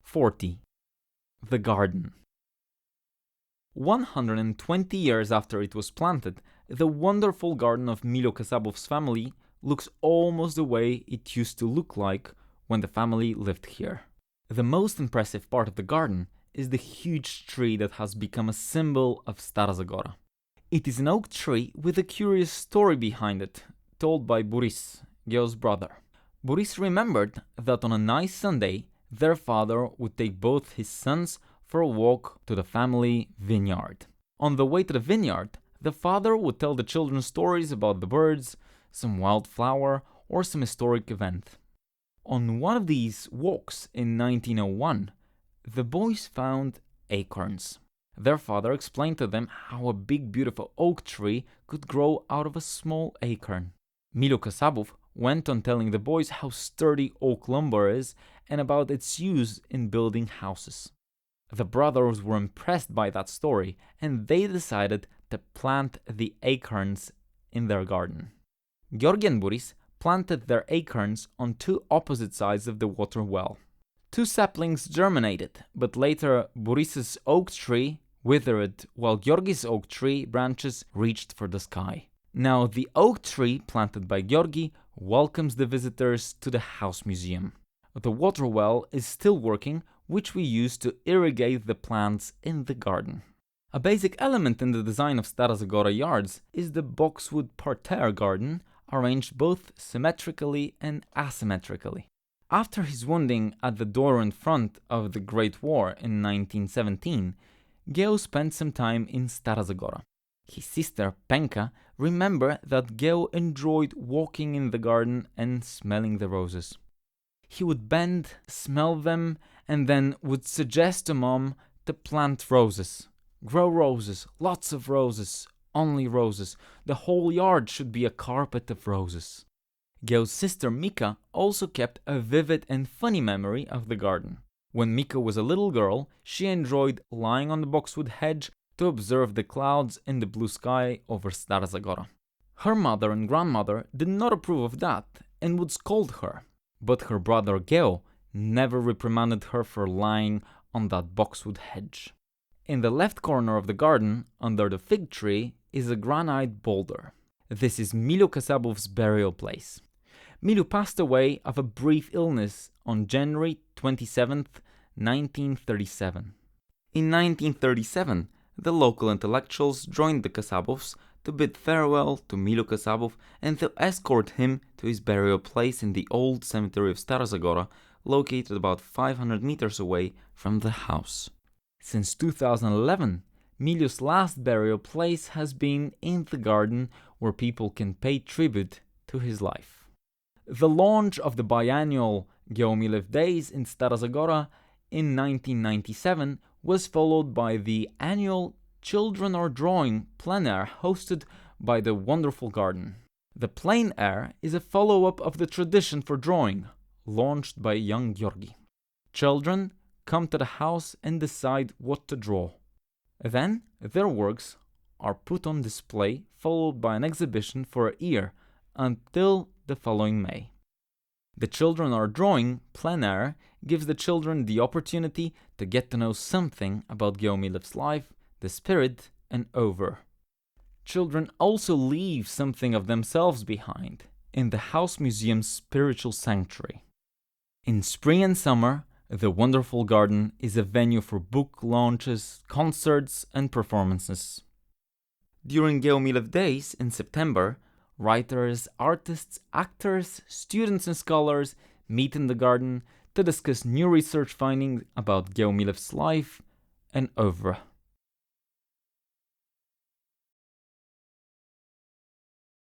40. The Garden. 120 years after it was planted, the wonderful garden of Milo Kasabov's family looks almost the way it used to look like when the family lived here. The most impressive part of the garden is the huge tree that has become a symbol of Stara Zagora. It is an oak tree with a curious story behind it, told by Boris, Geo's brother. Boris remembered that on a nice Sunday, their father would take both his sons for a walk to the family vineyard. On the way to the vineyard, the father would tell the children stories about the birds, some wildflower, or some historic event. On one of these walks in 1901, the boys found acorns. Their father explained to them how a big, beautiful oak tree could grow out of a small acorn. Milo Kasabov went on telling the boys how sturdy oak lumber is and about its use in building houses. The brothers were impressed by that story, and they decided to plant the acorns in their garden. Georgi and Boris planted their acorns on two opposite sides of the water well. 2 saplings germinated, but later Boris's oak tree withered while Georgi's oak tree branches reached for the sky. Now the oak tree planted by Georgi welcomes the visitors to the house museum. The water well is still working, which we use to irrigate the plants in the garden. A basic element in the design of Stara Zagora yards is the boxwood parterre garden, arranged both symmetrically and asymmetrically. After his wounding at the door in front of the Great War in 1917, Geo spent some time in Stara Zagora. His sister, Penka, remembered that Geo enjoyed walking in the garden and smelling the roses. He would bend, smell them, and then would suggest to Mom to plant roses. Grow roses, lots of roses, only roses. The whole yard should be a carpet of roses. Geo's sister Mika also kept a vivid and funny memory of the garden. When Mika was a little girl, she enjoyed lying on the boxwood hedge to observe the clouds in the blue sky over Stara Zagora. Her mother and grandmother did not approve of that and would scold her. But her brother Geo never reprimanded her for lying on that boxwood hedge. In the left corner of the garden, under the fig tree, is a granite boulder. This is Milo Kasabov's burial place. Milo passed away of a brief illness on January 27th, 1937. In 1937, the local intellectuals joined the Kasabovs to bid farewell to Milo Kasabov and to escort him to his burial place in the old cemetery of Stara Zagora, located about 500 meters away from the house. Since 2011, Milo's last burial place has been in the garden, where people can pay tribute to his life. The launch of the biannual Geomilev Days in Stara Zagora in 1997 was followed by the annual Children Are Drawing plein air hosted by the wonderful garden. The plein air is a follow-up of the tradition for drawing, launched by young Georgi. Children come to the house and decide what to draw. Then their works are put on display, followed by an exhibition for a year until the following May. The Children Are Drawing plein air gives the children the opportunity to get to know something about Geomilev's life, the spirit, and over. Children also leave something of themselves behind in the house museum's spiritual sanctuary. In spring and summer, the wonderful garden is a venue for book launches, concerts, and performances. During Geomilev Days in September, writers, artists, actors, students, and scholars meet in the garden to discuss new research findings about Geomilev's life and oeuvre.